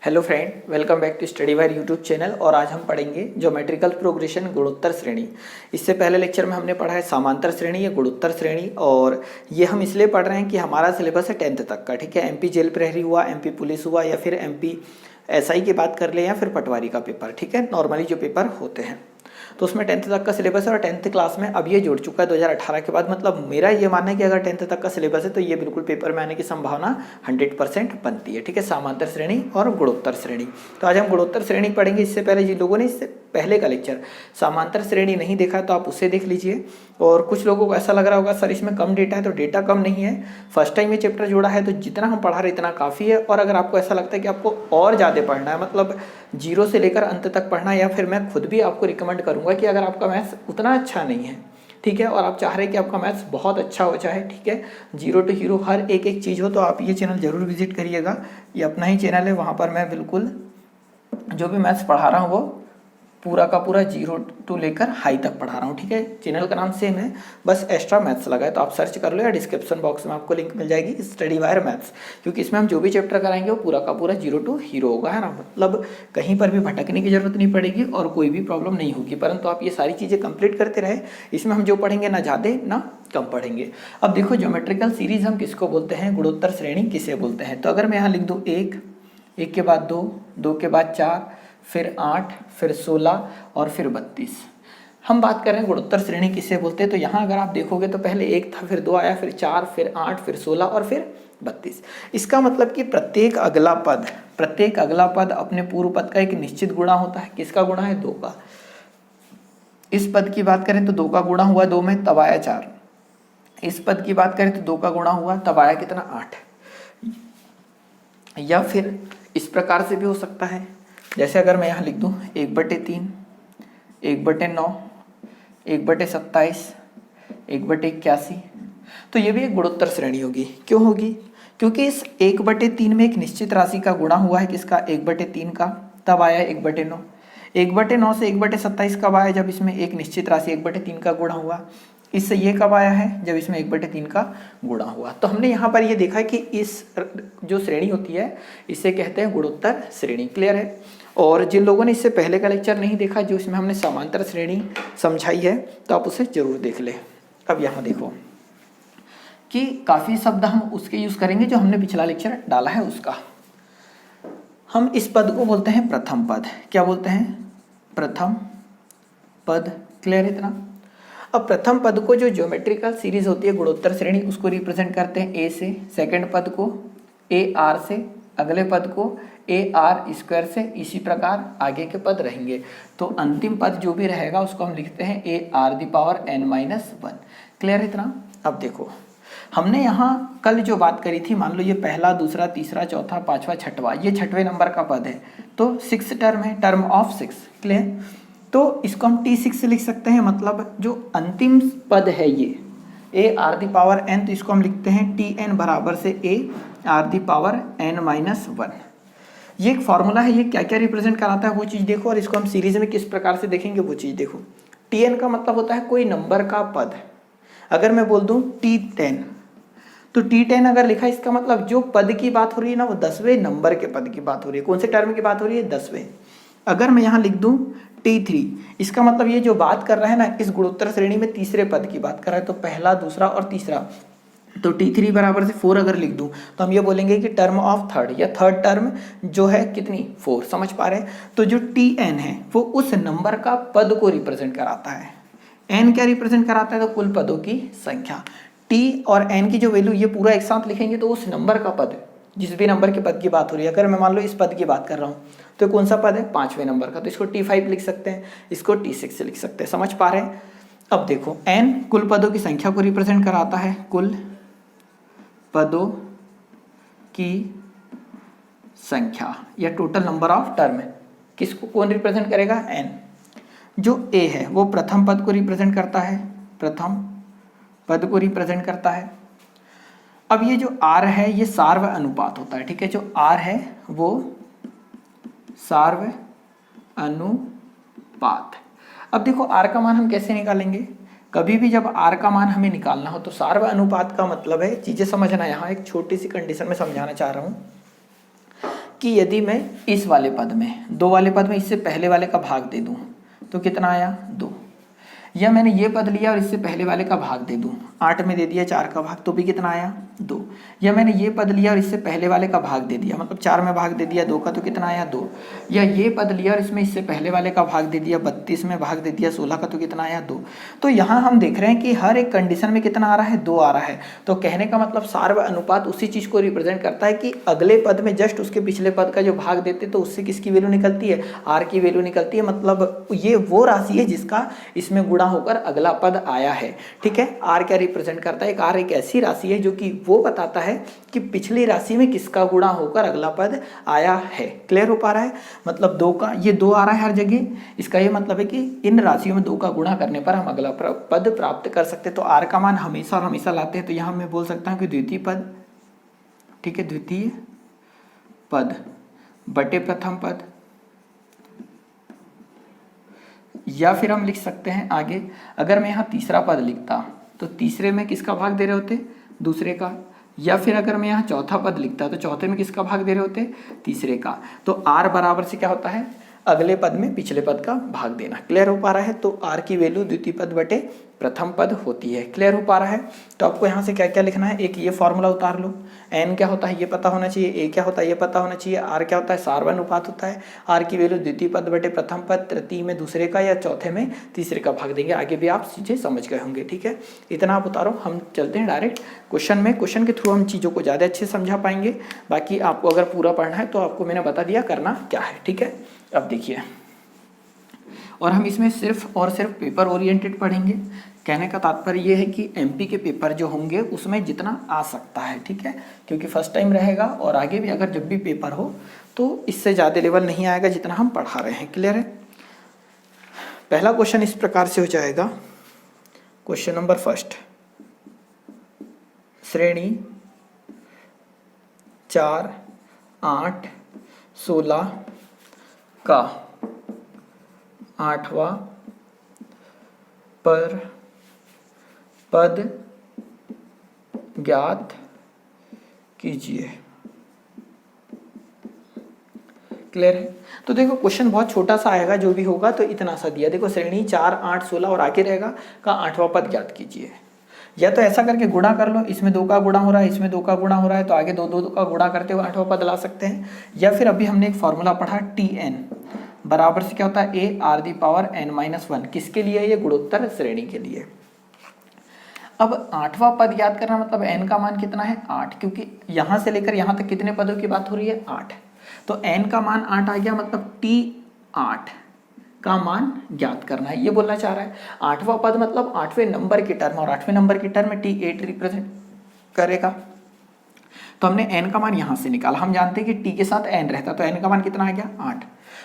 Hello friend, welcome back to Study Wire YouTube channel. और आज हम पढ़ेंगे ज्योमेट्रिकल प्रोग्रेशन गुणोत्तर श्रेणी। इससे पहले लेक्चर में हमने पढ़ा है समांतर श्रेणी या गुणोत्तर श्रेणी, और ये हम इसलिए पढ़ रहे हैं कि हमारा सिलेबस है 10th तक का। ठीक है, एमपी जेल प्रहरी हुआ, एमपी पुलिस हुआ, या फिर एमपी एसआई की बात कर ले, या फिर पटवारी का पेपर। ठीक है, नॉर्मली जो पेपर होते हैं तो उसमें 10th तक का सिलेबस है। और 10th क्लास में अब ये जुड़ चुका है 2018 के बाद। मतलब मेरा ये मानना है कि अगर 10th तक का सिलेबस है तो ये बिल्कुल पेपर में आने की संभावना 100% बनती है। ठीक है, समांतर श्रेणी और गुणोत्तर श्रेणी। तो आज हम गुणोत्तर श्रेणी पढ़ेंगे। इससे पहले जिन लोगों ने इससे पहले का लेक्चर समांतर श्रेणी नहीं देखा तो आप उसे देख लीजिए। और कुछ लोगों को ऐसा लग रहा होगा सर इसमें कम डेटा है, तो डेटा कम नहीं है। फर्स्ट टाइम ये चैप्टर जोड़ा है तो जितना हम पढ़ा रहे इतना काफ़ी है। और अगर आपको ऐसा लगता है कि आपको और ज़्यादा पढ़ना है, मतलब जीरो से लेकर अंत तक पढ़ना है, या फिर मैं खुद भी आपको रिकमेंड करूँगा कि अगर आपका मैथ्स उतना अच्छा नहीं है, ठीक है, और आप चाह रहे हैं कि आपका मैथ्स बहुत अच्छा हो जाए, ठीक है, जीरो टू हीरो हर एक चीज़ हो, तो आप ये चैनल ज़रूर विजिट करिएगा। ये अपना ही चैनल है, वहाँ पर मैं बिल्कुल जो भी मैथ्स पढ़ा रहा हूँ वो पूरा का पूरा जीरो टू लेकर हाई तक पढ़ा रहा हूँ। ठीक है, चैनल का नाम सेम है, बस एक्स्ट्रा मैथ्स लगा है। तो आप सर्च कर लो या डिस्क्रिप्शन बॉक्स में आपको लिंक मिल जाएगी स्टडी वायर मैथ्स, क्योंकि इसमें हम जो भी चैप्टर कराएंगे वो पूरा का पूरा जीरो टू हीरो होगा, है ना। मतलब कहीं पर भी भटकने की जरूरत नहीं पड़ेगी और कोई भी प्रॉब्लम नहीं होगी, परंतु आप ये सारी चीज़ें कंप्लीट करते रहे। इसमें हम जो पढ़ेंगे ना ज़्यादा ना कम पढ़ेंगे। अब देखो, ज्योमेट्रिकल सीरीज हम किसको बोलते हैं, गुणोत्तर श्रेणी किसे बोलते हैं। तो अगर मैं यहाँ लिख दूँ एक, एक के बाद दो, दो के बाद चार, फिर 8, फिर 16 और फिर 32। हम बात कर रहे हैं गुणोत्तर श्रेणी किसे बोलते हैं। तो यहाँ अगर आप देखोगे तो पहले 1 था, फिर 2 आया, फिर 4, फिर 8, फिर 16 और फिर 32। इसका मतलब कि प्रत्येक अगला पद अपने पूर्व पद का एक निश्चित गुणा होता है। किसका गुणा है? 2 का। इस पद की बात करें तो 2 का गुणा हुआ 2 में, तब आया 4। इस पद की बात करें तो 2 का गुणा हुआ, तब आया कितना? 8। या फिर इस प्रकार से भी हो सकता है, जैसे अगर मैं यहाँ लिख दूँ 1/3, 1/9, 1/27, 1/81, तो ये भी एक गुणोत्तर श्रेणी होगी। क्यों होगी? क्योंकि इस 1/3 में एक निश्चित राशि का गुणा हुआ है। किसका? 1/3 का, तब आया 1/9। 1/9 से 1/27 कब आया? जब इसमें एक निश्चित राशि 1/3 का गुणा हुआ। इससे ये कब आया है? जब इसमें 1/3 का गुणा हुआ। तो हमने यहाँ पर ये देखा कि इस जो श्रेणी होती है इसे कहते हैं गुणोत्तर श्रेणी। क्लियर है? और जिन लोगों ने इससे पहले का लेक्चर नहीं देखा, जो इसमें हमने समांतर श्रेणी समझाई है, तो आप उसे जरूर देख ले। अब यहाँ देखो कि काफ़ी शब्द हम उसके यूज़ करेंगे जो हमने पिछला लेक्चर डाला है उसका। हम इस पद को बोलते हैं प्रथम पद। क्या बोलते हैं? प्रथम पद। क्लियर है इतना? अब प्रथम पद को जो ज्योमेट्रिकल सीरीज होती है गुणोत्तर श्रेणी, उसको रिप्रेजेंट करते हैं ए से, सेकंड पद को ए आर से, अगले पद को ए आर स्क्वायर से, इसी प्रकार आगे के पद रहेंगे। तो अंतिम पद जो भी रहेगा उसको हम लिखते हैं a r the power n-1। Clear है इतना? अब देखो, हमने यहाँ कल जो बात करी थी, मान लो ये पहला, दूसरा, तीसरा, चौथा, पांचवा, छठवां, ये 6वें नंबर का पद है, तो 6 टर्म है, टर्म ऑफ 6। क्लियर? तो इसको हम T6 से लिख सकते हैं, मतलब जो अंतिम पद है ये a r the power n, तो इसको हम लिखते हैं Tn बराबर से a r the power n-1। ये एक फॉर्मूला है, ये क्या क्या रिप्रेजेंट कराता है वो चीज़ देखो, और इसको हम सीरीज में किस प्रकार से देखेंगे वो चीज़ देखो। Tn का मतलब होता है कोई नंबर का पद। अगर मैं बोल दूं T10, तो T10 अगर लिखा, इसका मतलब जो पद की बात हो रही है ना वो 10वें नंबर के पद की बात हो रही है। कौन से टर्म की बात हो रही है? 10वें। अगर मैं यहाँ लिख दूं T3, इसका मतलब ये जो बात कर रहा है ना इस गुणोत्तर श्रेणी में तीसरे पद की बात कर रहा है, तो पहला, दूसरा और तीसरा। तो T3 बराबर से 4 अगर लिख दूं तो हम ये बोलेंगे कि टर्म ऑफ थर्ड, या थर्ड टर्म जो है कितनी? 4। समझ पा रहे हैं? तो जो Tn है वो उस नंबर का पद को रिप्रेजेंट कराता है। n क्या रिप्रेजेंट कराता है? तो कुल पदों की संख्या। T और n की जो वैल्यू ये पूरा एक साथ लिखेंगे तो उस नंबर का पद, जिस भी नंबर के पद की बात हो रही है, अगर मैं मान लो इस पद की बात कर रहा हूँ तो कौन सा पद है? 5वें नंबर का, तो इसको T5 लिख सकते हैं, इसको T6 से लिख सकते हैं। समझ पा रहे हैं? अब देखो, n कुल पदों की संख्या को रिप्रेजेंट कराता है, कुल पदों की संख्या या टोटल नंबर ऑफ टर्म। किसको कौन रिप्रेजेंट करेगा? n। जो a है वो प्रथम पद को रिप्रेजेंट करता है, प्रथम पद को रिप्रेजेंट करता है। अब ये जो r है ये सार्व अनुपात होता है। ठीक है, जो r है वो सार्व अनुपात। अब देखो r का मान हम कैसे निकालेंगे? कभी भी जब r का मान हमें निकालना हो तो सार्व अनुपात का मतलब है, चीजें समझना, यहाँ एक छोटी सी कंडीशन में समझाना चाह रहा हूँ कि यदि मैं इस वाले पद में, 2 वाले पद में इससे पहले वाले का भाग दे दूं तो कितना आया 2, या मैंने ये पद लिया और इससे पहले वाले का भाग दे दूं, 8 में दे दिया 4 का भाग तो भी कितना आया 2, या मैंने ये पद लिया और इससे पहले वाले का भाग दे दिया, मतलब 4 में भाग दे दिया 2 का तो कितना आया 2, या ये पद लिया और इसमें इससे पहले वाले का भाग दे दिया 32 में भाग दे दिया 16 का तो कितना आया 2। तो यहाँ हम देख रहे हैं कि हर एक कंडीशन में कितना आ रहा है 2 आ रहा है। तो कहने का मतलब सार व अनुपात उसी चीज को रिप्रेजेंट करता है कि अगले पद में जस्ट उसके पिछले पद का जो भाग देते तो उससे किसकी वैल्यू निकलती है, आर की वैल्यू निकलती है। मतलब ये वो राशि है जिसका इसमें गुणा होकर अगला पद आया है। ठीक है, आर क्या रिप्रेजेंट करता है, आर एक ऐसी राशि है जो कि वो बताता है कि पिछली राशि में किसका गुणा होकर अगला पद आया है। क्लियर हो पा रहा है, मतलब 2 का ये 2 आ रहा है हर जगह, इसका ये मतलब है कि इन राशियों में 2 का गुणा करने पर हम अगला पद प्राप्त कर सकते हैं। तो आर का मान हमेशा और हमेशा लाते हैं, तो यहां मैं बोल सकता हूं कि द्वितीय पद, ठीक है, द्वितीय पद बटे प्रथम पद, या फिर हम लिख सकते हैं आगे, अगर मैं यहाँ तीसरा पद लिखता तो तीसरे में किसका भाग दे रहे होते, दूसरे का, या फिर अगर मैं यहाँ चौथा पद लिखता तो चौथे में किसका भाग दे रहे होते, तीसरे का। तो आर बराबर से क्या होता है, अगले पद में पिछले पद का भाग देना। क्लियर हो पा रहा है, तो आर की वैल्यू द्वितीय पद बटे प्रथम पद होती है। क्लियर हो पा रहा है, तो आपको यहाँ से क्या क्या लिखना है, एक ये फॉर्मूला उतार लो, एन क्या होता है ये पता होना चाहिए, ए क्या होता है ये पता होना चाहिए, आर क्या होता है सार व अनुपात होता है, आर की वैल्यू द्वितीय पद बटे प्रथम पद, तृतीय में दूसरे का या चौथे में तीसरे का भाग देंगे। आगे भी आप चीजें समझ गए होंगे। ठीक है, इतना आप उतारो, हम चलते हैं डायरेक्ट क्वेश्चन में। क्वेश्चन के थ्रू हम चीज़ों को ज़्यादा अच्छे समझा पाएंगे। बाकी आपको अगर पूरा पढ़ना है तो आपको मैंने बता दिया करना क्या है। ठीक है, अब देखिए, और हम इसमें सिर्फ और सिर्फ पेपर ओरिएंटेड पढ़ेंगे। कहने का तात्पर्य ये है कि एमपी के पेपर जो होंगे उसमें जितना आ सकता है, ठीक है, क्योंकि फर्स्ट टाइम रहेगा और आगे भी अगर जब भी पेपर हो तो इससे ज़्यादा लेवल नहीं आएगा जितना हम पढ़ा रहे हैं। क्लियर है, पहला क्वेश्चन इस प्रकार से हो जाएगा। क्वेश्चन नंबर फर्स्ट, श्रेणी 4, 8, 16 का 8वां पर पद ज्ञात कीजिए। क्लियर है, तो देखो क्वेश्चन बहुत छोटा सा आएगा, जो भी होगा तो इतना सा दिया। देखो श्रेणी 4, 8, 16 और आगे रहेगा का 8वां पद ज्ञात कीजिए। या तो ऐसा करके गुणा कर लो, इसमें 2 का गुणा हो रहा है, इसमें 2 का गुणा हो रहा है, तो आगे 2 का गुणा करते हुए 8वां पद ला सकते हैं। या फिर अभी हमने एक फॉर्मूला पढ़ा Tn बराबर से क्या होता है, a r the power n-1। किसके लिए, ये गुणोत्तर श्रेणी के लिए। अब 8वां पद याद करना मतलब n का मान कितना है 8, क्योंकि यहां से लेकर यहां तक कितने पदों की बात हो रही है 8, तो n का मान 8 आ गया, मतलब T8 का मान ज्ञात करना है, ये बोलना चाह रहा है। 8वां पद मतलब 8वें नंबर की टर्म, और 8वें नंबर की टर्म में T8 रिप्रेजेंट करेगा। तो हमने n का मान यहां से निकाला, हम जानते हैं कि t के साथ n रहता, तो n का मान कितना आ गया 8।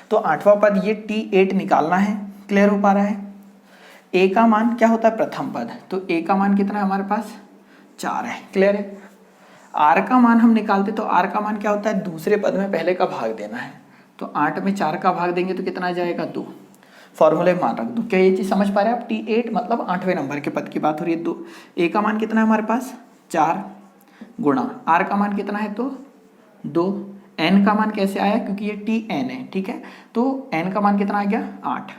तो 8वां पद ये T8 निकालना है। क्लियर हो पा रहा है, a का मान क्या होता है प्रथम पद, तो a का मान कितना है हमारे पास 4 है। क्लियर है, r का मान हम निकालते तो r का मान क्या होता है दूसरे पद में पहले का भाग देना है, तो 8 में 4 का भाग देंगे तो कितना आ जाएगा 2। फॉर्मूले में मान रख दो, क्या ये चीज समझ पा रहे हैं आप। T8 मतलब 8वें नंबर के पद की बात हो रही है। 2 a का मान कितना है हमारे पास 4 गुणा r का मान कितना है तो 2, n का मान कैसे आया क्योंकि ये Tn है, ठीक है, तो n का मान कितना आ गया 8,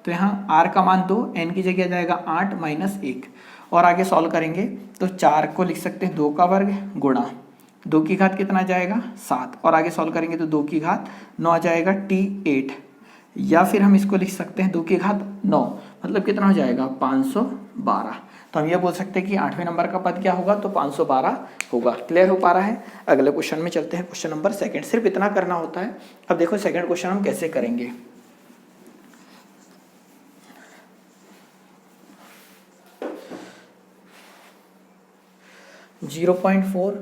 तो यहाँ r का मान 2, n की जगह जाएगा 8 माइनस 1, और आगे सॉल्व करेंगे तो 4 को लिख सकते हैं 2 का वर्ग गुणा 2 की घात कितना जाएगा 7, और आगे सॉल्व करेंगे तो 2 की घात 9 आ जाएगा T8, या फिर हम इसको लिख सकते हैं 2 की घात 9 मतलब कितना हो जाएगा 512। तो हम ये बोल सकते हैं कि 8वें नंबर का पद क्या होगा तो 512 होगा। क्लियर हो पा रहा है, अगले क्वेश्चन में चलते हैं। क्वेश्चन नंबर सेकंड, सिर्फ इतना करना होता है। अब देखो सेकंड क्वेश्चन हम कैसे करेंगे। जीरो पॉइंट 0.4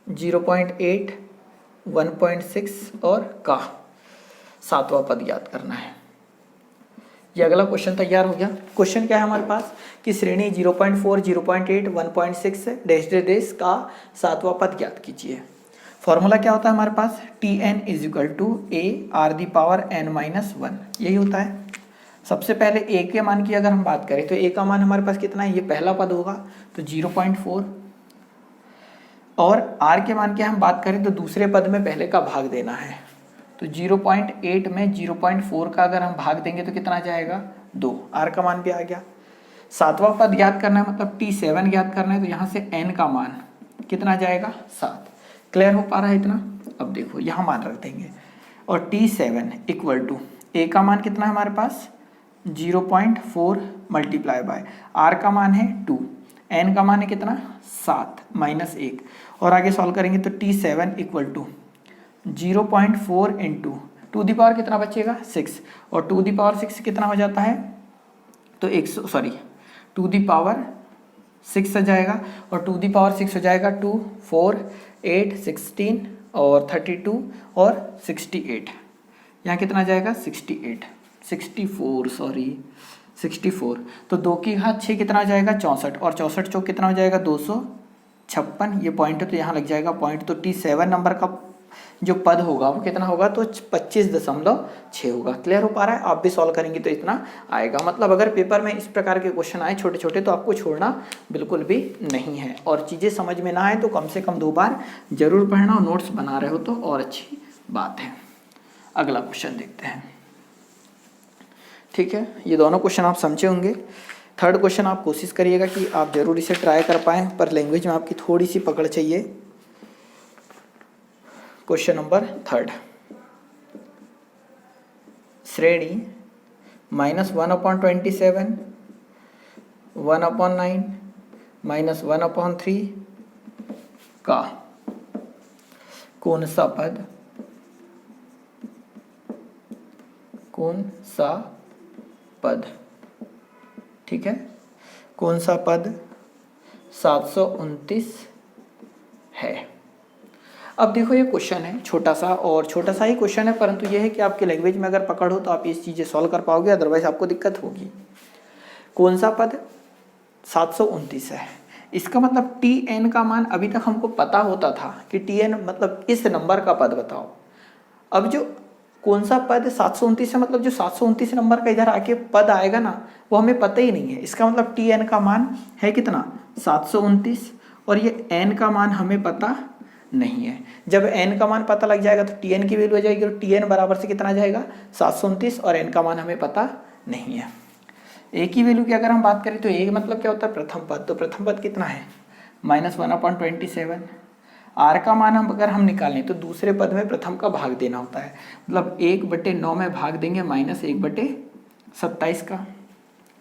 0.8 1.6 और का 7वां पद याद करना है। ये अगला क्वेश्चन तैयार हो गया। क्वेश्चन क्या है हमारे पास कि श्रेणी 0.4 0.8 1.6 डैश डैश का 7वां पद ज्ञात कीजिए। फॉर्मूला क्या होता है हमारे पास Tn is equal to a r the power n-1, यही होता है। सबसे पहले ए के मान की अगर हम बात करें तो ए का मान हमारे पास कितना है, ये पहला पद होगा तो 0.4, और आर के मान की हम बात करें तो दूसरे पद में पहले का भाग देना है, तो 0.8 में 0.4 का अगर हम भाग देंगे तो कितना जाएगा 2, आर का मान भी आ गया। सातवां पद ज्ञात करना है, मतलब T7 ज्ञात करना है, तो यहाँ से n का मान कितना जाएगा 7। क्लियर हो पा रहा है इतना? अब देखो यहाँ मान रख देंगे, और T7 इक्वल टू ए का मान कितना है हमारे पास 0.4 मल्टीप्लाई बाय आर का मान है 2, एन का मान है कितना 7 माइनस 1, और आगे सॉल्व करेंगे तो T7 equal to 0.4 into two the power कितना बचेगा 6, और टू दी पावर 6 कितना हो जाता है तो 2 दी पावर 6 हो जाएगा, और 2 दी पावर 6 हो जाएगा 2, 4, 8, 16 और 32 और 68, यहाँ कितना जाएगा 64, तो 2 की घात 6 कितना हो जाएगा 64, और 64 चौक कितना हो जाएगा 256, ये पॉइंट है तो यहाँ लग जाएगा पॉइंट, तो T7 नंबर का जो पद होगा वो कितना होगा तो 25.6 होगा। क्लियर हो पा रहा है? आप भी सॉल्व करेंगे तो इतना आएगा। मतलब अगर पेपर में इस प्रकार के क्वेश्चन आए छोटे छोटे तो आपको छोड़ना बिल्कुल भी नहीं है, और चीज़ें समझ में ना आए तो कम से कम 2 बार जरूर पढ़ना, और नोट्स बना रहे हो तो और अच्छी बात है। अगला क्वेश्चन देखते हैं। ठीक है, ये दोनों क्वेश्चन आप समझे होंगे। थर्ड क्वेश्चन आप कोशिश करिएगा कि आप जरूर इसे ट्राई कर पाएँ, पर लैंग्वेज में आपकी थोड़ी सी पकड़ चाहिए। क्वेश्चन नंबर 3, श्रेणी -1/27, 1/9, -1/3 का कौन सा पद, ठीक है, कौन सा पद 729 है। अब देखो ये क्वेश्चन है छोटा सा, और छोटा सा ही क्वेश्चन है, परंतु ये है कि आपके लैंग्वेज में अगर पकड़ हो तो आप ये चीज़ें सॉल्व कर पाओगे, अदरवाइज आपको दिक्कत होगी। कौन सा पद 729 है, इसका मतलब Tn का मान अभी तक हमको पता होता था कि Tn मतलब इस नंबर का पद बताओ। अब जो कौन सा पद 729 है, मतलब जो 729 नंबर का इधर आके पद आएगा ना, वो हमें पता ही नहीं है। इसका मतलब Tn का मान है कितना 729, और ये n का मान हमें पता नहीं है। जब n का मान पता लग जाएगा तो Tn की वैल्यू हो जाएगी, और Tn बराबर से कितना जाएगा 729, और n का मान हमें पता नहीं है। a की वैल्यू की अगर हम बात करें तो a मतलब क्या होता है प्रथम पद, तो प्रथम पद कितना है -1/27। r का मान अगर हम निकालें तो दूसरे पद में प्रथम का भाग देना होता है, मतलब 1/9 में भाग देंगे -1/27 का।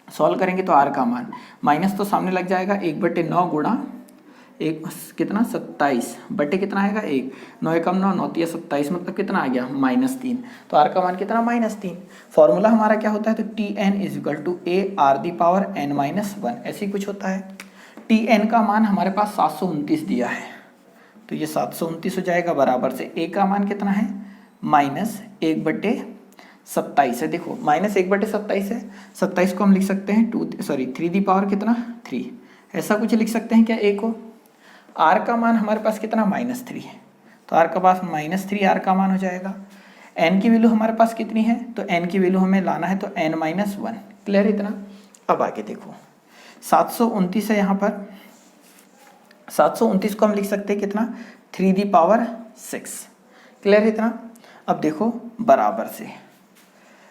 सॉल्व करेंगे तो r का मान माइनस तो सामने लग जाएगा 1/9 गुणा एक कितना 27 बटे कितना आएगा 1, 9 एकम 9, 9 तिया 27, मतलब कितना आ गया -3, तो r का मान कितना -3। फॉर्मूला हमारा क्या होता है तो Tn = a⁻n-1, ऐसे ही कुछ होता है। Tn का मान हमारे पास 729 दिया है, तो ये 729 हो जाएगा, बराबर से a का मान कितना है -1/27 है। देखो -1/27 है, 27 को हम लिख सकते हैं 3 दी पावर कितना 3, ऐसा कुछ लिख सकते हैं क्या a को। r का मान हमारे पास कितना -3 है, तो r का पास -3 r का मान हो जाएगा। n की वैल्यू हमारे पास कितनी है, तो n की वैल्यू हमें लाना है तो n-1। क्लियर इतना? अब आगे देखो 729 है, यहाँ पर 729 को हम लिख सकते हैं कितना 3 दी पावर 6। क्लियर इतना? अब देखो बराबर से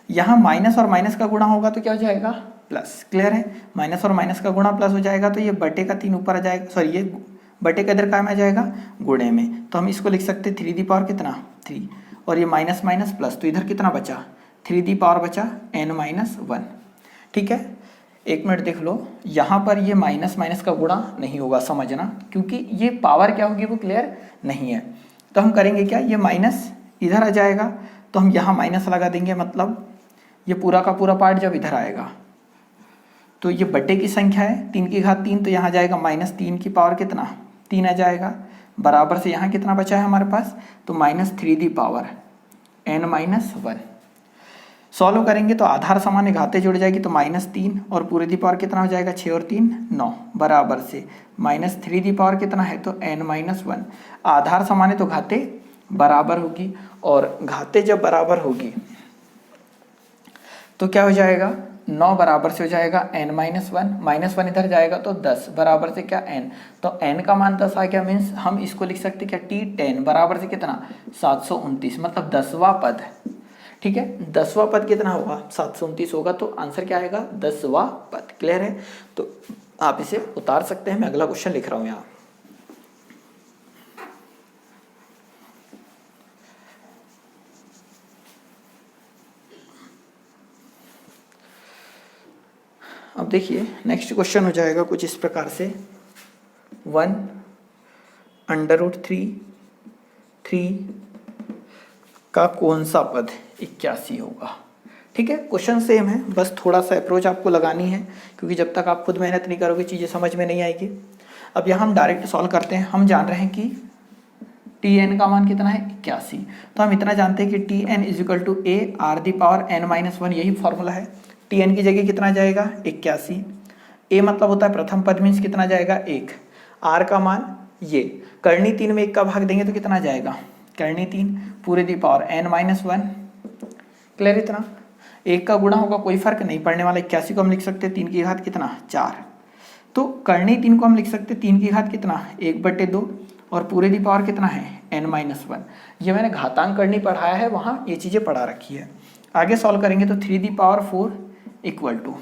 यहाँ माइनस और माइनस का गुणा होगा तो क्या हो जाएगा प्लस। क्लियर है? माइनस और माइनस का गुणा प्लस हो जाएगा, तो ये बटे का 3 ऊपर आ जाएगा, सॉरी ये बटे का इधर काम आ जाएगा गुणे में, तो हम इसको लिख सकते हैं 3 दी पावर कितना 3, और ये माइनस माइनस प्लस, तो इधर कितना बचा 3 दी पावर बचा n-1। ठीक है, एक मिनट देख लो, यहाँ पर ये माइनस माइनस का गुणा नहीं होगा, समझना, क्योंकि ये पावर क्या होगी वो क्लियर नहीं है। तो हम करेंगे क्या, ये माइनस इधर आ जाएगा तो हम यहाँ माइनस लगा देंगे, मतलब ये पूरा का पूरा पार्ट जब इधर आएगा तो ये बटे की संख्या है 3 की घात 3, तो यहाँ जाएगा -3 की पावर कितना 3 आ जाएगा, बराबर से यहाँ कितना बचा है हमारे पास तो -3 दी पावर n-1। सॉल्व करेंगे तो आधार सामान्य घाते जुड़ जाएगी, तो -3 और पूरे दी पावर कितना हो जाएगा 6 और 3 9, बराबर से -3 दी पावर कितना है तो n-1। आधार सामान्य तो घाते बराबर होगी, और घाते जब बराबर होगी तो क्या हो जाएगा, 9 बराबर से हो जाएगा n माइनस वन इधर जाएगा तो 10 बराबर से क्या n, तो n का मान 10 आ गया। मीन्स हम इसको लिख सकते क्या, t10 बराबर से कितना 729, मतलब 10वां पद। ठीक है, 10वां पद कितना होगा 729 होगा, तो आंसर क्या आएगा 10वां पद। क्लियर है, तो आप इसे उतार सकते हैं। मैं अगला क्वेश्चन लिख रहा हूं यहाँ। अब देखिए नेक्स्ट क्वेश्चन हो जाएगा कुछ इस प्रकार से, 1√3 का कौन सा पद 81 होगा। ठीक है, क्वेश्चन सेम है, बस थोड़ा सा अप्रोच आपको लगानी है, क्योंकि जब तक आप खुद मेहनत नहीं करोगे चीज़ें समझ में नहीं आएगी। अब यहाँ हम डायरेक्ट सॉल्व करते हैं। हम जान रहे हैं कि Tn का मान कितना है 81, तो हम इतना जानते हैं कि Tn is equal to a r the power n minus 1, यही फॉर्मूला है। Tn की जगह कितना जाएगा 81, a मतलब होता है प्रथम पद, मीन्स कितना जाएगा 1, r का मान ये, करनी 3 में 1 का भाग देंगे तो कितना जाएगा, करनी 3 पूरे दी पावर n माइनस 1। क्लियर, इतना 1 का गुणा होगा कोई फर्क नहीं पड़ने वाला। 81 को हम लिख सकते हैं 3 की घात कितना 4, तो करनी 3 को हम लिख सकते हैं 3 की घात कितना 1/2, और पूरे दी पावर कितना है n माइनस 1। ये मैंने घातांक करनी पढ़ाया है, वहाँ ये चीज़ें पढ़ा रखी है। आगे सॉल्व करेंगे तो 3 दी पावर 4 इक्वल टू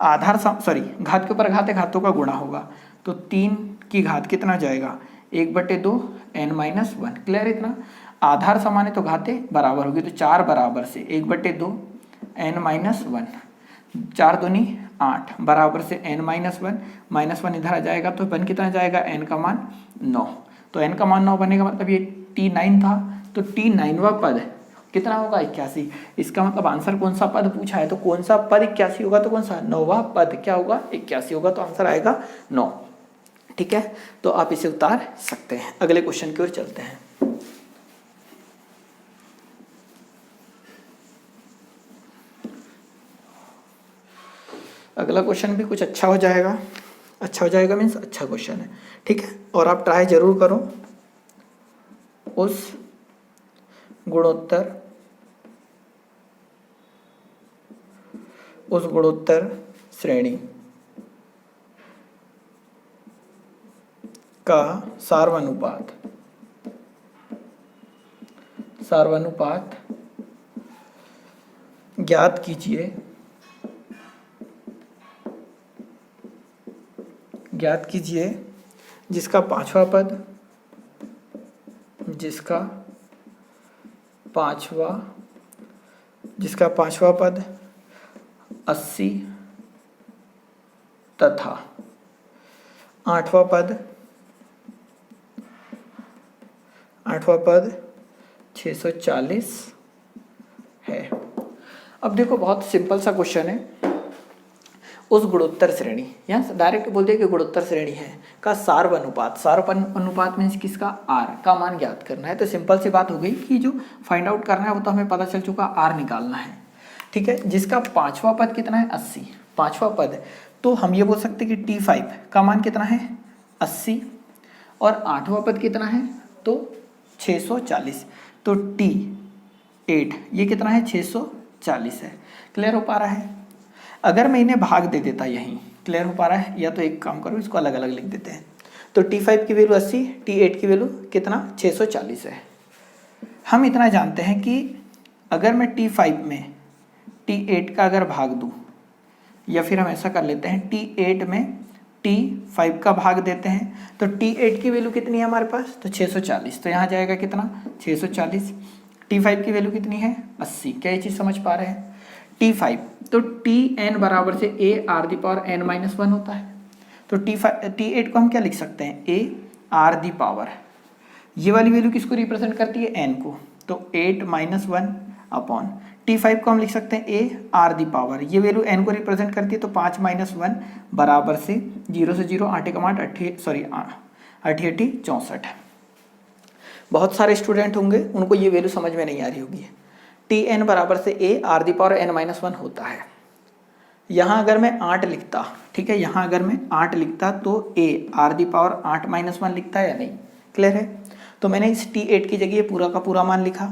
आधार घात के ऊपर घात है, घातों का गुणा होगा, तो 3 की घात कितना जाएगा 1/2 n माइनस 1। क्लियर, इतना आधार समान है तो घातें बराबर होगी, तो 4 बराबर से 1/2 n माइनस 1, 4 दूनी 8 बराबर से n माइनस 1, माइनस 1 इधर आ जाएगा तो बन कितना जाएगा n का मान 9। तो n का मान 9 बनेगा, मतलब ये T9 था, तो T9वां पद कितना होगा 81। इसका मतलब आंसर कौन सा पद पूछा है, तो कौन सा पद 81 होगा, तो कौन सा 9वां पद क्या होगा 81 होगा, तो आंसर आएगा 9। ठीक है, तो आप इसे उतार सकते हैं। अगले क्वेश्चन की ओर चलते हैं। अगला क्वेश्चन भी कुछ अच्छा हो जाएगा, अच्छा हो जाएगा मीन्स अच्छा क्वेश्चन है। ठीक है, और आप ट्राई जरूर करो। उस गुणोत्तर श्रेणी का सार्वनुपात ज्ञात कीजिए जिसका पांचवा पद 80 तथा आठवां पद 640 है। अब देखो बहुत सिंपल सा क्वेश्चन है। उस गुणोत्तर श्रेणी, यहाँ डायरेक्ट बोल दिया कि गुणोत्तर श्रेणी है का सार्वनुपात मीन्स किसका r का मान ज्ञात करना है। तो सिंपल सी बात हो गई कि जो फाइंड आउट करना है वो तो हमें पता चल चुका, r निकालना है। ठीक है, जिसका पांचवा पद कितना है 80, पांचवा पद, तो हम ये बोल सकते हैं कि T5 का मान कितना है 80, और आठवां पद कितना है तो 640, तो T8 ये कितना है 640 है। क्लियर हो पा रहा है। अगर मैं इन्हें भाग दे देता यहीं, क्लियर हो पा रहा है, या तो एक काम करो इसको अलग अलग लिख देते हैं। तो T5 की वैल्यू 80, T8 की वैल्यू कितना 640 है। हम इतना जानते हैं कि अगर मैं T5 में T8 का अगर भाग दूं, या फिर हम ऐसा कर लेते हैं T8 में T5 का भाग देते हैं, तो T8 की वैल्यू कितनी है हमारे पास तो 640, तो यहाँ जाएगा कितना 640। T5 की वैल्यू कितनी है 80। क्या ये चीज़ समझ पा रहे हैं। T5 तो Tn बराबर से a r the power n minus 1 होता है। तो T8 को हम क्या लिख सकते हैं a r दी पावर, ये वाली वैल्यू किसको रिप्रेजेंट करती है n को, तो 8 माइनस 1 अपॉन T5 को हम लिख सकते हैं a r दी पावर, ये वैल्यू n को रिप्रेजेंट करती है, तो 5 माइनस 1 बराबर से 0 से 0 8 का मान 64। बहुत सारे स्टूडेंट होंगे उनको ये वैल्यू समझ में नहीं आ रही होगी। Tn बराबर से a r the power n minus 1 होता है। यहाँ अगर मैं 8 लिखता, ठीक है, यहाँ अगर मैं 8 लिखता तो a r the power 8 minus 1 लिखता है या नहीं। क्लियर है। तो मैंने इस T8 की जगह पूरा का पूरा मान लिखा।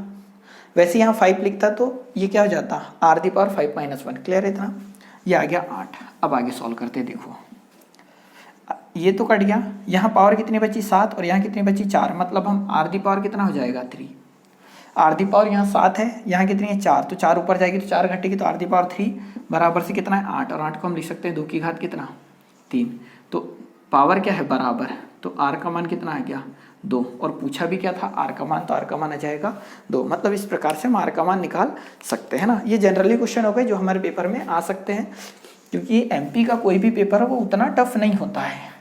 वैसे यहाँ 5 लिखता तो ये क्या हो जाता, r⁵ क्लियर है इतना। ये आ गया 8। अब आगे सॉल्व करते हैं। देखो ये तो कट गया, यहाँ पावर कितनी बची 7 और यहाँ कितनी बची 4, मतलब हम r⁵ कितना हो जाएगा 3। r⁵ यहाँ 7 है, यहाँ कितनी है 4, तो 4 ऊपर जाएगी तो 4 घटेगी, तो r⁵ बराबर से कितना है 8, और 8 को हम लिख सकते हैं 2 की घात कितना 3। तो पावर क्या है बराबर, तो r का मान कितना आ गया 2, और पूछा भी क्या था r का मान, तो r का मान आ जाएगा 2। मतलब इस प्रकार से हम r का मान निकाल सकते हैं ना। ये जनरली क्वेश्चन हो गए जो हमारे पेपर में आ सकते हैं, क्योंकि एमपी का कोई भी पेपर है वो उतना टफ नहीं होता है।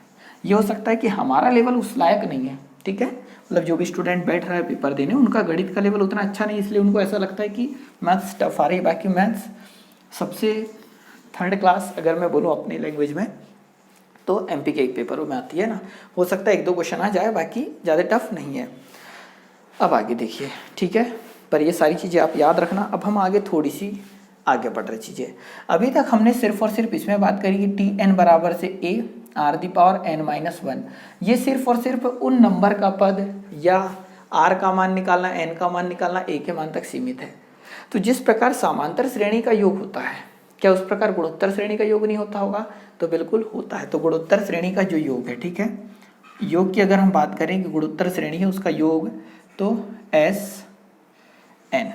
ये हो सकता है कि हमारा लेवल उस लायक नहीं है, ठीक है, मतलब जो भी स्टूडेंट बैठ रहा है पेपर देने उनका गणित का लेवल उतना अच्छा नहीं, इसलिए उनको ऐसा लगता है कि मैथ्स टफ आ रही है। बाकी मैथ्स सबसे 3rd क्लास अगर मैं बोलूँ अपनी लैंग्वेज में तो एमपी के एक पेपरों में आती है ना। हो सकता है 1-2 क्वेश्चन आ जाए, बाकी ज़्यादा टफ नहीं है। अब आगे देखिए, ठीक है, पर ये सारी चीज़ें आप याद रखना। अब हम आगे थोड़ी सी आगे बढ़ रही चीज़ें। अभी तक हमने सिर्फ और सिर्फ इसमें बात करी कि Tn बराबर से a r⁻n-1, ये सिर्फ और सिर्फ उन नंबर का पद या r का मान निकालना, n का मान निकालना, a के मान तक सीमित है। तो जिस प्रकार समांतर श्रेणी का योग होता है, क्या उस प्रकार गुणोत्तर श्रेणी का योग नहीं होता होगा, तो बिल्कुल होता है। तो गुणोत्तर श्रेणी का जो योग है, ठीक है, योग की अगर हम बात करें कि गुणोत्तर श्रेणी है उसका योग, तो Sn।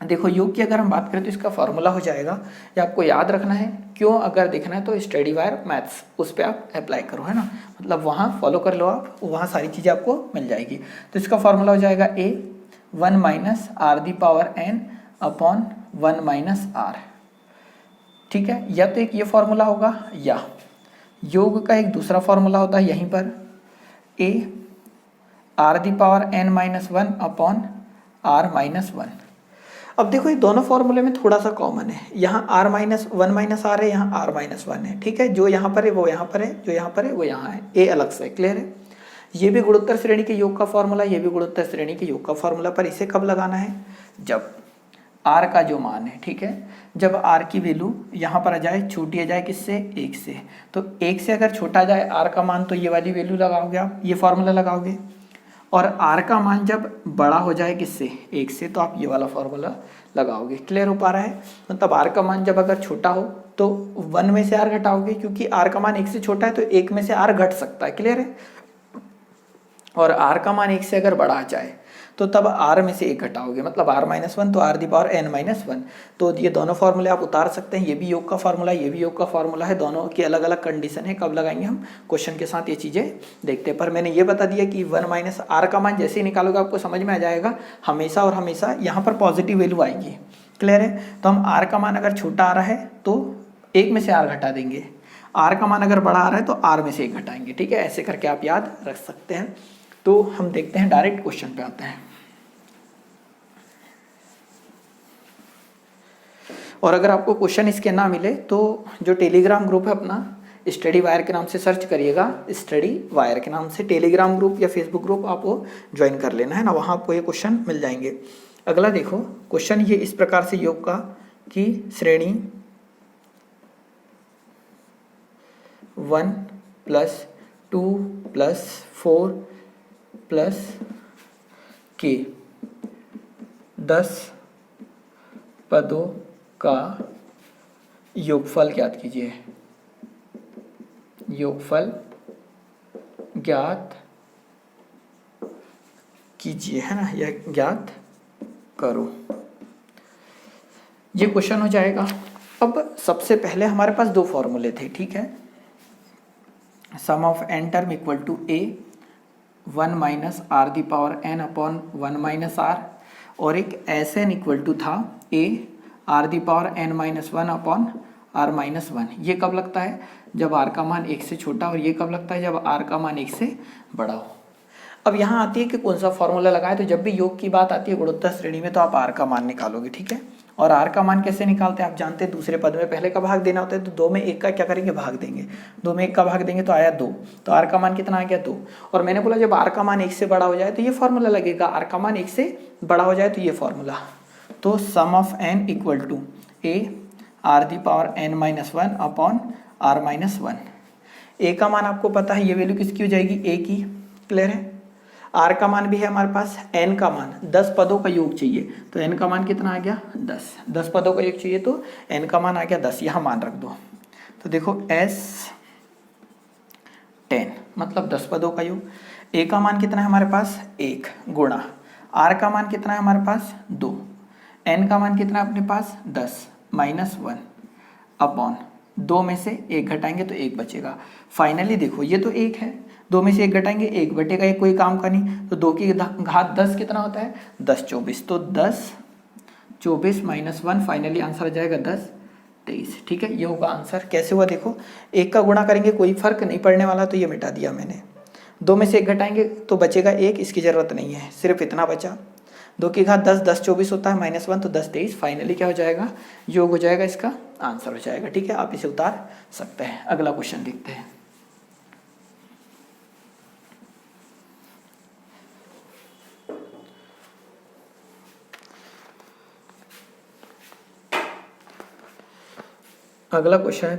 देखो योग की अगर हम बात करें तो इसका फॉर्मूला हो जाएगा, ये आपको याद रखना है। क्यों, अगर देखना है तो स्टडी वायर मैथ्स उस पर आप अप्लाई करो, है ना, मतलब वहाँ फॉलो कर लो आप, वहाँ सारी चीज़ें आपको मिल जाएगी। तो इसका फॉर्मूला हो जाएगा a 1 - r⁻n/1 - r, ठीक है। या तो एक ये फॉर्मूला होगा, या योग का एक दूसरा फॉर्मूला होता है यहीं पर a r⁻n-1/r-1। अब देखो ये दोनों फॉर्मूले में थोड़ा सा कॉमन है, यहाँ r-1 - r है, यहाँ r-1 है, ठीक है। जो यहाँ पर है वो यहाँ पर है, जो यहाँ पर है वो यहाँ है, a अलग से, क्लियर है। ये भी गुणोत्तर श्रेणी के योग का फॉर्मूला, ये भी गुणोत्तर श्रेणी के योग का फॉर्मूला, पर इसे कब लगाना है, जब r का जो मान है, ठीक है, जब r की वैल्यू यहाँ पर आ जाए, छोटी आ जाए किससे, 1 से। तो 1 से अगर छोटा जाए r का मान तो ये वाली वैल्यू लगाओगे आप, ये फॉर्मूला लगाओगे। और r का मान जब बड़ा हो जाए किससे, 1 से, तो आप ये वाला फॉर्मूला लगाओगे। क्लियर हो पा रहा है। मतलब r का मान जब अगर छोटा हो तो 1 में से r घटाओगे, क्योंकि r का मान 1 से छोटा है तो 1 में से r घट सकता है, क्लियर है। और r का मान 1 से अगर बड़ा आ जाए तो तब r में से 1 घटाओगे, मतलब r-1 तो r⁻n-1। तो ये दोनों फॉर्मूले आप उतार सकते हैं, ये भी योग का फॉर्मूला है, ये भी योग का फॉर्मूला है, दोनों की अलग अलग कंडीशन है, कब लगाएंगे हम क्वेश्चन के साथ ये चीज़ें देखते हैं। पर मैंने ये बता दिया कि 1 - r का मान जैसे ही निकालोगे आपको समझ में आ जाएगा, हमेशा और हमेशा यहाँ पर पॉजिटिव वैल्यू आएगी, क्लियर है। तो हम r का मान अगर छोटा आ रहा है तो 1 में से r घटा देंगे, r का मान अगर बड़ा आ रहा है तो r में से 1 घटाएंगे, ठीक है। ऐसे करके आप याद रख सकते हैं। तो हम देखते हैं, डायरेक्ट क्वेश्चन पे आते हैं। और अगर आपको क्वेश्चन इसके ना मिले तो जो टेलीग्राम ग्रुप है अपना, स्टडी वायर के नाम से सर्च करिएगा, स्टडी वायर के नाम से टेलीग्राम ग्रुप या फेसबुक ग्रुप आप वो ज्वाइन कर लेना, है ना, वहाँ आपको ये क्वेश्चन मिल जाएंगे। अगला देखो क्वेश्चन ये इस प्रकार से योग का कि श्रेणी 1 + 2 + 4 + k 10 पदों का योगफल ज्ञात कीजिए। योगफल ज्ञात कीजिए, है ना, या ज्ञात करो, ये क्वेश्चन हो जाएगा। अब सबसे पहले हमारे पास 2 फॉर्मूले थे, ठीक है। Sum of n term equal to a 1 - r⁻n/1 - r, और एक Sn इक्वल टू था a r⁻n-1/r-1। ये कब लगता है, जब r का मान 1 से छोटा, और ये कब लगता है, जब r का मान 1 से बड़ा हो। अब यहाँ आती है कि कौन सा फॉर्मूला लगाए, तो जब भी योग की बात आती है गुणोत्तर श्रेणी में तो आप r का मान निकालोगे, ठीक है। और r का मान कैसे निकालते हैं आप जानते हैं, दूसरे पद में पहले का भाग देना होता है, तो 2 में 1 का क्या करेंगे, भाग देंगे। 2 में 1 का भाग देंगे तो आया 2, तो r का मान कितना आ गया 2। और मैंने बोला जब r का मान 1 से बड़ा हो जाए तो ये फॉर्मूला लगेगा, r का मान 1 से बड़ा हो जाए तो ये फॉर्मूला। तो sum of n equal to a r⁻n-1/r-1। a का मान आपको पता है, ये वैल्यू किसकी हो जाएगी, a की, क्लियर है। आर का मान भी है हमारे पास, एन का मान, 10 पदों का योग चाहिए तो एन का मान कितना आ गया 10, 10 पदों का योग चाहिए तो एन का मान आ गया 10, यहाँ मान रख दो। तो देखो एस 10 मतलब 10 पदों का योग। ए का मान कितना है हमारे पास 1 गुणा, आर का मान कितना है हमारे पास 2, एन का मान कितना है अपने पास 10 माइनस 1 अपॉन 2 में से 1 घटाएंगे तो 1 बचेगा। फाइनली देखो ये तो 1 है, 2 में से 1 घटाएंगे 1 बटेगा, 1 कोई काम का नहीं, तो 2 की घात 10 कितना होता है 10 24, तो 10 24 माइनस 1, फाइनली आंसर आ जाएगा 10 23। ठीक है, ये होगा आंसर। कैसे हुआ देखो, 1 का गुणा करेंगे कोई फर्क नहीं पड़ने वाला तो ये मिटा दिया मैंने, 2 में से 1 घटाएंगे तो बचेगा 1, इसकी जरूरत नहीं है, सिर्फ इतना बचा। 2 की घात 10, 10 24 होता है माइनस 1 तो 10 23, फाइनली क्या हो जाएगा योग हो जाएगा, इसका आंसर हो जाएगा। ठीक है, आप इसे उतार सकते हैं। अगला क्वेश्चन देखते हैं। अगला क्वेश्चन है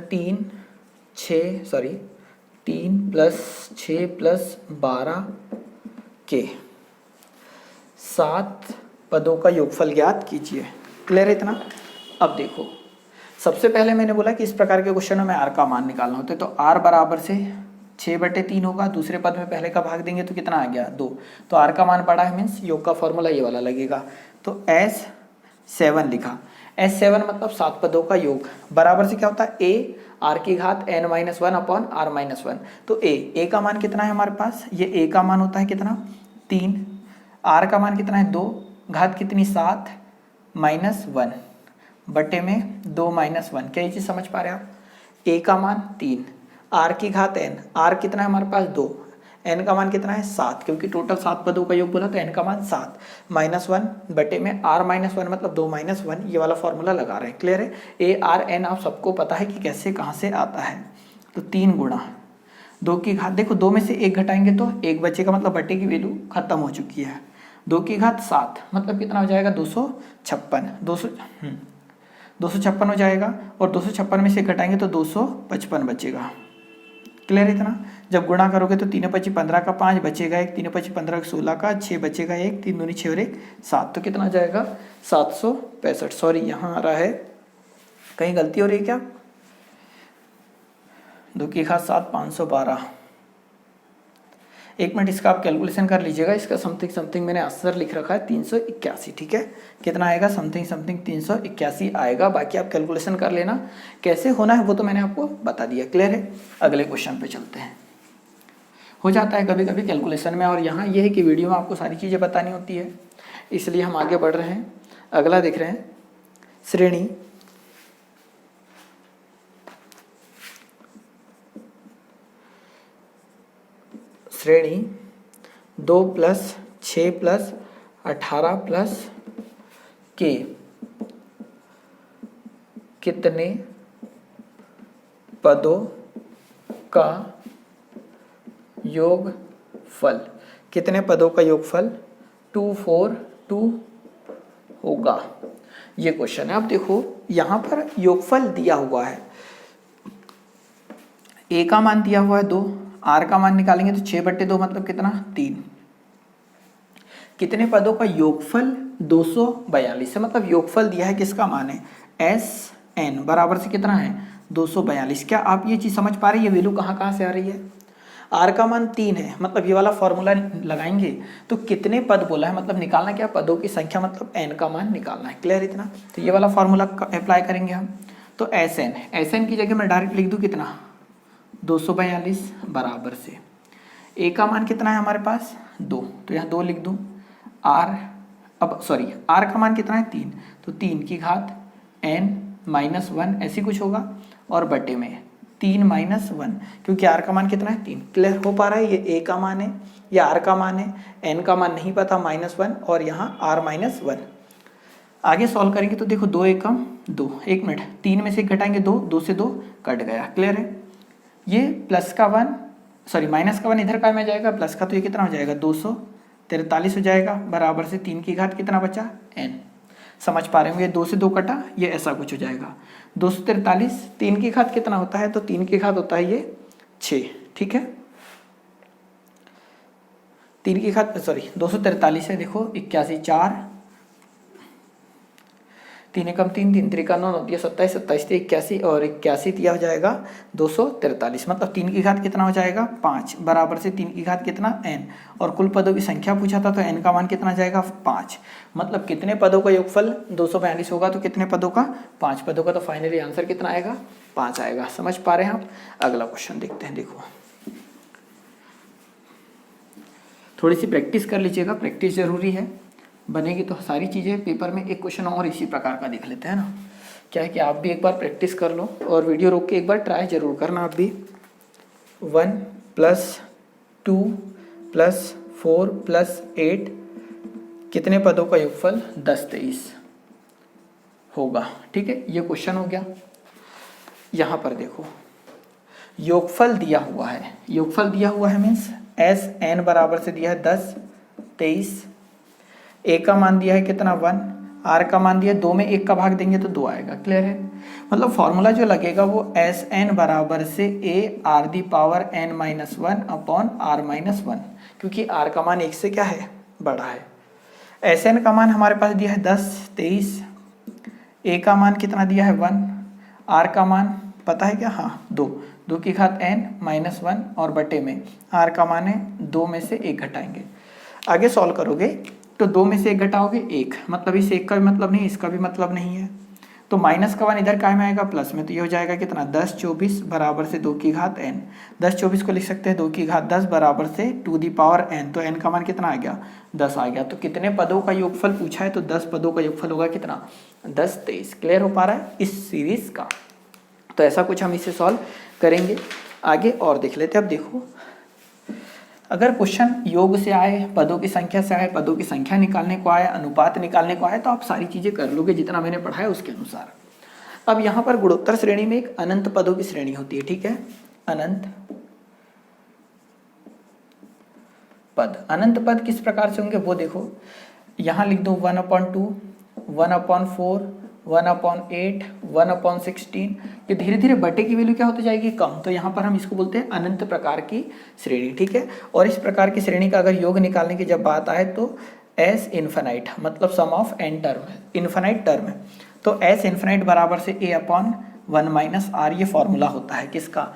3 प्लस 6 प्लस 12 के 7 पदों का योगफल ज्ञात कीजिए। क्लियर है इतना? अब देखो, सबसे पहले मैंने बोला कि इस प्रकार के क्वेश्चनों में आर का मान निकालना होता है, तो आर बराबर से 6/3 होगा, दूसरे पद में पहले का भाग देंगे तो कितना आ गया 2, तो आर का मान बड़ा है, मीन्स योग का फॉर्मूला ये वाला लगेगा। तो S7 लिखा, S7 मतलब 7 पदों का योग, बराबर से क्या होता है a आर की घात n-1 अपॉन r-1। तो a का मान कितना है हमारे पास, ये a का मान होता है कितना 3, r का मान कितना है 2, घात कितनी 7 -1 बटे में 2 -1। क्या ये चीज़ समझ पा रहे हैं आप? a का मान 3, r की घात n, r कितना है हमारे पास 2, n का मान कितना है 7, क्योंकि टोटल 7 पदों का योग बोला तो n का मान 7 -1 बटे में r-1 मतलब 2 -1, ये वाला फॉर्मूला लगा रहे हैं। क्लियर है? a r n आप सबको पता है कि कैसे कहाँ से आता है। तो 3 गुणा 2 की घात, देखो 2 में से 1 घटाएंगे तो 1 बचेगा, मतलब बटे की वैल्यू खत्म हो चुकी है। 2 की घात 7 मतलब कितना हो जाएगा 256 हो जाएगा, और 256 में से घटाएंगे तो 255 बचेगा। क्लियर इतना? जब गुणा करोगे तो 3 5 15 का 5 बचेगा 1, 3 5 15 16 का 6 बचेगा 1, 3 दूनी 6 और 1 7, तो कितना जाएगा 765। सॉरी यहाँ आ रहा है, कहीं गलती हो रही है क्या? 2 की घात 7 512। एक मिनट इसका आप कैलकुलेशन कर लीजिएगा, इसका समथिंग मैंने आंसर लिख रखा है 381। ठीक है, कितना आएगा समथिंग 381 आएगा, बाकी आप कैलकुलेशन कर लेना, कैसे होना है वो तो मैंने आपको बता दिया। क्लियर है? अगले क्वेश्चन पे चलते हैं। हो जाता है कभी कभी कैलकुलेशन में, और यहाँ ये है कि वीडियो में आपको सारी चीज़ें बतानी होती है, इसलिए हम आगे बढ़ रहे हैं। अगला देख रहे हैं, श्रेणी श्रेणी 2 + 6 + 18 + के कितने पदों का योगफल, कितने पदों का योगफल 242 होगा, ये क्वेश्चन है। अब देखो यहाँ पर योगफल दिया हुआ है, ए का मान दिया हुआ है 2, आर का मान निकालेंगे तो 6/2 मतलब कितना 3, कितने पदों का योगफल 242 है, मतलब योगफल दिया है, किसका मान है SN बराबर से कितना है 242। क्या आप ये चीज़ समझ पा रहे हैं ये वैल्यू कहाँ से आ रही है? आर का मान 3 है, मतलब ये वाला फॉर्मूला लगाएंगे तो कितने पद बोला है, मतलब निकालना क्या पदों की संख्या, मतलब n का मान निकालना है। क्लियर इतना? तो ये वाला फॉर्मूला अप्लाई करेंगे हम, तो SN की जगह मैं डायरेक्ट लिख दूँ कितना 242 बराबर से ए का मान कितना है हमारे पास 2, तो यहाँ 2 लिख दूँ, आर का मान कितना है 3, तो 3 की घात n-1 ऐसी कुछ होगा, और बटे में 3 - 1, क्योंकि आर का मान कितना है 3। क्लियर हो पा रहा है? ये ए का मान है, ये आर का मान है, एन का मान नहीं पता -1, और यहाँ r-1। आगे सॉल्व करेंगे तो देखो 2 एकम 2, 1 मिनट, 3 में से घटाएंगे 2, 2 से 2 कट गया। क्लियर है? ये माइनस का 1 इधर का में जाएगा, प्लस का, तो ये कितना हो जाएगा 243 हो जाएगा, बराबर से 3 की घात कितना बचा n। समझ पा रहे होंगे, 2 से 2 कटा, ये ऐसा कुछ हो जाएगा 243, 3 की घात कितना होता है, तो 3 की घात होता है ये 6। ठीक है, 3 की घात 243 है, देखो 81 4, 3 एकम 3, 3 त्रिका 9, 9 तिया 27, 27 से 81 और 81 तिया हो जाएगा 243, मतलब 3 की घात कितना हो जाएगा 5 बराबर से 3 की घात कितना n, और कुल पदों की संख्या पूछा था तो n का मान कितना जाएगा 5, मतलब कितने पदों का योगफल 242 होगा तो कितने पदों का 5 पदों का, तो फाइनली आंसर कितना आएगा 5 आएगा। समझ पा रहे हैं आप। अगला क्वेश्चन देखते हैं। देखो थोड़ी सी प्रैक्टिस कर लीजिएगा, प्रैक्टिस जरूरी है, बनेगी तो सारी चीज़ें पेपर में। एक क्वेश्चन और इसी प्रकार का देख लेते हैं ना, क्या है कि आप भी एक बार प्रैक्टिस कर लो और वीडियो रोक के एक बार ट्राई जरूर करना आप भी। 1 + 2 + 4 + 8 कितने पदों का योगफल 10 23 होगा। ठीक है, ये क्वेश्चन हो गया। यहाँ पर देखो योगफल दिया हुआ है, योगफल दिया हुआ है मीन्स एस एन बराबर से दिया है 10 23, ए का मान दिया है कितना 1, आर का मान दिया है 2 में 1 का भाग देंगे तो 2 आएगा। क्लियर है, मतलब फॉर्मूला जो लगेगा वो एस एन बराबर से a r the power n - 1 upon r - 1, क्योंकि r का मान 1 से क्या है बड़ा है। एस एन का मान हमारे पास दिया है 10 23, ए का मान कितना दिया है 1, आर का मान पता है क्या, हाँ 2 की घात n - 1 और बटे में r का मान है 2 में से 1 घटाएंगे। आगे सॉल्व करोगे तो 2 में से 1 घटाओगे 1, मतलब इस 1 का भी मतलब नहीं, इसका भी मतलब नहीं है, तो माइनस का वन इधर काय में आएगा प्लस में, तो ये हो जाएगा कितना 10 24 बराबर से 2 की घात n। 10 24 को लिख सकते हैं 2 की घात 10 बराबर से 2 दी पावर n, तो n का मान कितना आ गया 10 आ गया। तो कितने पदों का योगफल पूछा है तो 10 पदों का योगफल होगा कितना 10 23। क्लियर हो पा रहा है इस सीरीज का, तो ऐसा कुछ हम इसे सॉल्व करेंगे। आगे और देख लेते हैं। अब देखो अगर क्वेश्चन योग से आए, पदों की संख्या से आए, पदों की संख्या निकालने को आए, अनुपात निकालने को आए, तो आप सारी चीजें कर लोगे जितना मैंने पढ़ा है उसके अनुसार। अब यहाँ पर गुणोत्तर श्रेणी में एक अनंत पदों की श्रेणी होती है। ठीक है, अनंत पद, अनंत पद किस प्रकार से होंगे वो देखो, यहाँ लिख दो 1/2, 1/4, 1/8, 1/16, ये धीरे धीरे बटे की वैल्यू क्या होती जाएगी कम, तो यहाँ पर हम इसको बोलते हैं अनंत प्रकार की श्रेणी। ठीक है, और इस प्रकार की श्रेणी का अगर योग निकालने की जब बात आए तो एस इन्फिनाइट मतलब sum of n term, infinite term है, तो एस इन्फिनाइट बराबर से a/1 - r, ये फॉर्मूला होता है किसका,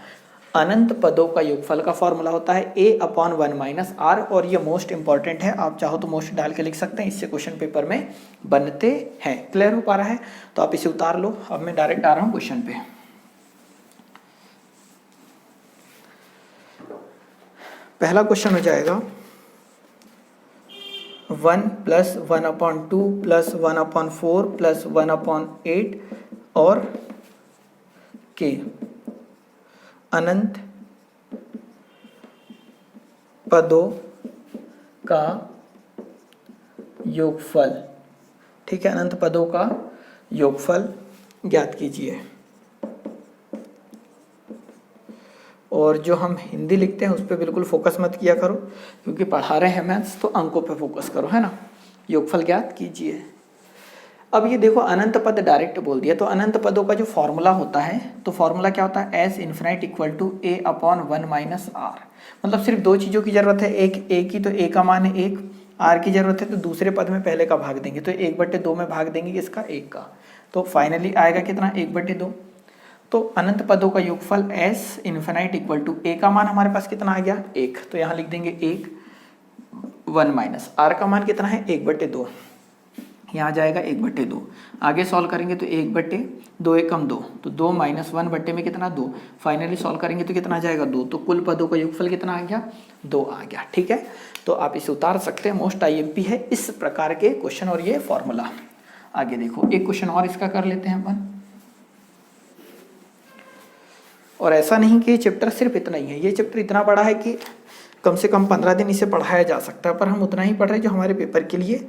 अनंत पदों का योगफल का फॉर्मूला होता है a/1 - r, और ये मोस्ट इंपॉर्टेंट है, आप चाहो तो मोस्ट डाल के लिख सकते हैं, इससे क्वेश्चन पेपर में बनते हैं। क्लियर हो पा रहा है, तो आप इसे उतार लो। अब मैं डायरेक्ट आ रहा हूं क्वेश्चन पे। पहला क्वेश्चन हो जाएगा 1 + 1/2 + 1/4 + 1/8 और के अनंत पदों का योगफल। ठीक है, अनंत पदों का योगफल ज्ञात कीजिए। और जो हम हिंदी लिखते हैं उस पर बिल्कुल फोकस मत किया करो, क्योंकि पढ़ा रहे हैं मैथ्स, तो अंकों पे फोकस करो, है ना। योगफल ज्ञात कीजिए। अब ये देखो अनंत पद डायरेक्ट बोल दिया, तो अनंत पदों का जो फॉर्मूला होता है, तो फॉर्मूला क्या होता है एस इन्फिनाइट = a/1 - r, मतलब सिर्फ दो चीज़ों की जरूरत है, एक a की, तो a का मान है 1, r की जरूरत है तो दूसरे पद में पहले का भाग देंगे, तो 1/2 में भाग देंगे किसका 1 का, तो फाइनली आएगा कितना 1/2। तो अनंत पदों का योगफल एस इन्फिनाइट = a का मान हमारे पास कितना आ गया 1, तो यहाँ लिख देंगे 1 1 - r का मान कितना है 1/2, यहाँ जाएगा 1/2। आगे सॉल्व करेंगे तो 1/2, 1 कम 2, तो 2 - 1 बट्टे में कितना 2, फाइनली सॉल्व करेंगे तो कितना जाएगा 2, तो कुल पदों का योगफल कितना आ गया 2 आ गया। ठीक है, तो आप इसे उतार सकते हैं, मोस्ट IMP है इस प्रकार के क्वेश्चन और ये फॉर्मूला। आगे देखो एक क्वेश्चन और इसका कर लेते हैं अपन। और ऐसा नहीं कि ये चैप्टर सिर्फ इतना ही है, ये चैप्टर इतना बड़ा है कि कम से कम 15 दिन इसे पढ़ाया जा सकता है, पर हम उतना ही पढ़ रहे हैं जो हमारे पेपर के लिए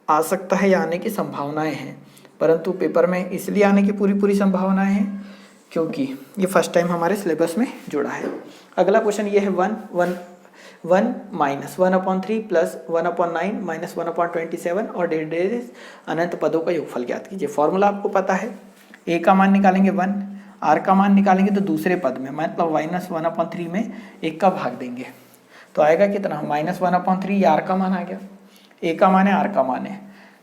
आ सकता है या आने की संभावनाएं हैं, परंतु पेपर में इसलिए आने की पूरी संभावनाएं हैं क्योंकि ये फर्स्ट टाइम हमारे सिलेबस में जुड़ा है। अगला क्वेश्चन ये है 1 - 1/3 + 1/9 - 1/27 और डेढ़ अनंत पदों का योगफल ज्ञात कीजिए। फॉर्मूला आपको पता है, a का मान निकालेंगे 1, r का मान निकालेंगे तो दूसरे पद में मतलब -1/3 में 1 का भाग देंगे, तो आएगा कितना, -1/3, ये आर का मान आ गया, ए का मान है, आर का मान है।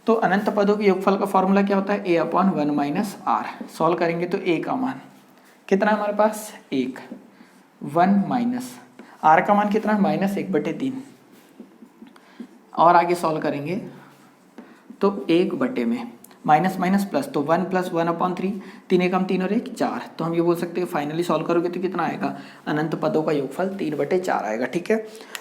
तो अनंत पदों के योगफल का फॉर्मूला क्या होता है, a/1 - r। सॉल्व करेंगे तो a का मान कितना है हमारे पास, 1, 1 माइनस r का मान कितना, -1/3। और आगे सॉल्व करेंगे तो 1 में माइनस माइनस प्लस, तो 1 + 1/3, 3 एकम 3 और 1 4। तो हम ये बोल सकते हैं फाइनली सॉल्व करोगे तो कितना आएगा, अनंत पदों का योगफल 3/4 आएगा। ठीक है,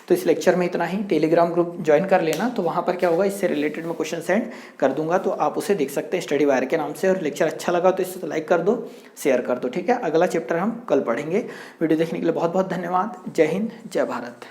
तो इस लेक्चर में इतना ही। टेलीग्राम ग्रुप ज्वाइन कर लेना, तो वहाँ पर क्या होगा, इससे रिलेटेड मैं क्वेश्चन सेंड कर दूंगा, तो आप उसे देख सकते हैं स्टडी वायर के नाम से। और लेक्चर अच्छा लगा तो इसे लाइक कर दो, शेयर कर दो। ठीक है, अगला चैप्टर हम कल पढ़ेंगे। वीडियो देखने के लिए बहुत बहुत धन्यवाद। जय हिंद, जय भारत।